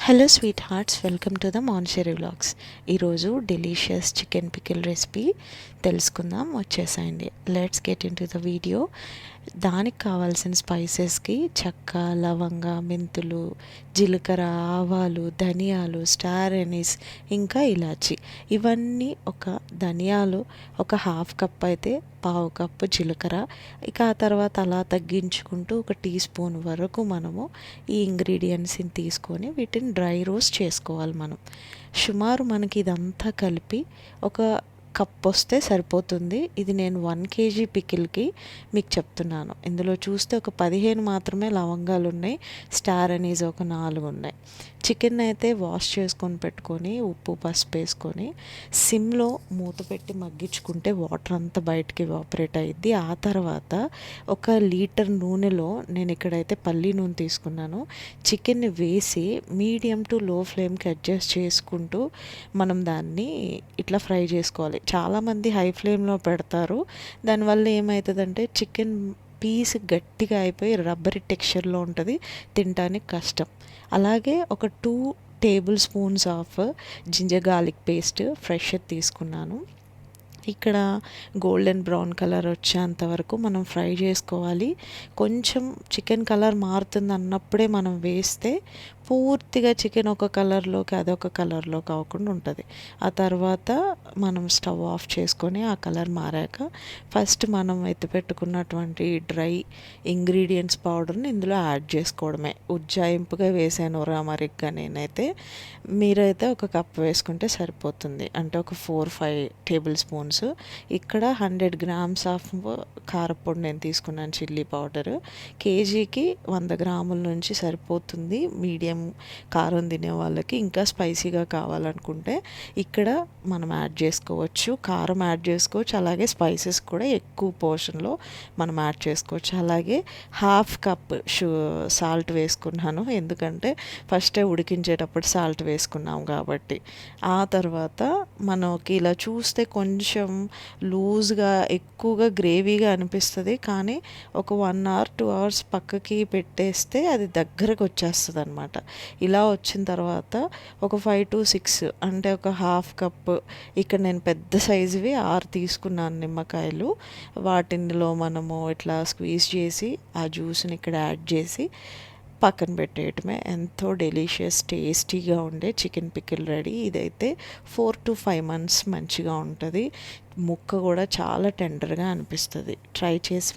Hello sweet hearts, welcome to the Mansheri vlogs. ఈరోజు delicious chicken pickle recipe తెలుసుకుందాం. వచ్చేసాయండి. Let's get into the video. దానికి కావాల్సిన స్పైసెస్కి చెక్క, లవంగ, మెంతులు, జీలకర్ర, ఆవాలు, ధనియాలు, స్టార్ ఎనీస్, ఇంకా ఇలాచి. ఇవన్నీ ధనియాలు ఒక హాఫ్ కప్ అయితే పావు కప్పు జీలకర్ర, ఇక ఆ తర్వాత అలా తగ్గించుకుంటూ ఒక టీ స్పూన్ వరకు మనము ఈ ఇంగ్రీడియంట్స్ని తీసుకొని వీటిని డ్రై రోస్ట్ చేసుకోవాలి. సుమారు మనకి ఇదంతా కలిపి ఒక కప్ వస్తే సరిపోతుంది. ఇది నేను 1 kg పికిల్కి మీకు చెప్తున్నాను. ఇందులో చూస్తే ఒక 15 మాత్రమే లవంగాలు ఉన్నాయి, స్టార్ అనీస్ ఒక 4 ఉన్నాయి. చికెన్ అయితే వాష్ చేసుకొని పెట్టుకొని ఉప్పు పసుపు వేసుకొని సిమ్లో మూత పెట్టి మగ్గించుకుంటే వాటర్ అంతా బయటికి ఎవాపరేట్ అయ్యిద్ది. ఆ తర్వాత 1 లీటర్ నూనెలో నేను ఇక్కడైతే పల్లి నూనె తీసుకున్నాను. చికెన్ని వేసి మీడియం టు లో ఫ్లేమ్కి అడ్జస్ట్ చేసుకుంటూ మనం దాన్ని ఇట్లా ఫ్రై చేసుకోవాలి. చాలామంది హై ఫ్లేమ్లో పెడతారు. దానివల్ల ఏమవుతుందంటే చికెన్ పీస్ గట్టిగా అయిపోయి రబ్బరీ టెక్స్చర్లో ఉంటుంది, తినడానికి కష్టం. అలాగే ఒక 2 table spoons of ginger garlic paste fresh తీసుకున్నాను. ఇక్కడ గోల్డెన్ బ్రౌన్ కలర్ వచ్చేంత వరకు మనం ఫ్రై చేసుకోవాలి. కొంచెం చికెన్ కలర్ మారుతుంది అన్నప్పుడే మనం వేస్తే పూర్తిగా చికెన్ ఒక కలర్లోకి అదొక కలర్లో కాకుండా ఉంటుంది. ఆ తర్వాత మనం స్టవ్ ఆఫ్ చేసుకొని ఆ కలర్ మారాక ఫస్ట్ మనం ఎత్తిపెట్టుకున్నటువంటి డ్రై ఇంగ్రీడియంట్స్ పౌడర్ని ఇందులో యాడ్ చేసుకోవడమే. ఉజ్జాయింపుగా వేసాను మరిగ్గా నేనైతే. మీరైతే ఒక కప్ వేసుకుంటే సరిపోతుంది, అంటే ఒక 4-5 టేబుల్ స్పూన్స్. ఇక్కడ 100 గ్రామ్స్ ఆఫ్ కారపొడి నేను తీసుకున్నాను, చిల్లీ పౌడర్. కేజీకి 100 గ్రాముల నుంచి సరిపోతుంది మీడియం కారం తినే వాళ్ళకి. ఇంకా స్పైసీగా కావాలనుకుంటే ఇక్కడ మనం యాడ్ చేసుకోవచ్చు, కారం యాడ్ చేసుకోవచ్చు, అలాగే స్పైసెస్ కూడా ఎక్కువ పోర్షన్లో మనం యాడ్ చేసుకోవచ్చు. అలాగే హాఫ్ కప్ సాల్ట్ వేసుకున్నాను, ఎందుకంటే ఫస్టే ఉడికించేటప్పుడు సాల్ట్ వేసుకున్నాం కాబట్టి. ఆ తర్వాత మనకి ఇలా చూస్తే కొంచెం లూజ్గా ఎక్కువగా గ్రేవీగా అనిపిస్తుంది, కానీ ఒక 1 hour 2 hours పక్కకి పెట్టేస్తే అది దగ్గరకు వచ్చేస్తుంది అనమాట. ఇలా వచ్చిన తర్వాత ఒక 5 to 6, అంటే ఒక హాఫ్ కప్, ఇక్కడ నేను పెద్ద సైజువి 6 తీసుకున్నాను నిమ్మకాయలు. వాటిలో మనము ఇట్లా స్క్వీజ్ చేసి ఆ జ్యూస్ని ఇక్కడ యాడ్ చేసి పక్కన పెట్టేయటమే. ఎంతో డెలీషియస్ టేస్టీగా ఉండే చికెన్ పికిల్ రెడీ. ఇదైతే 4 to 5 months మంచిగా ఉంటుంది. ముక్క కూడా చాలా టెండర్గా అనిపిస్తుంది. ట్రై చేసి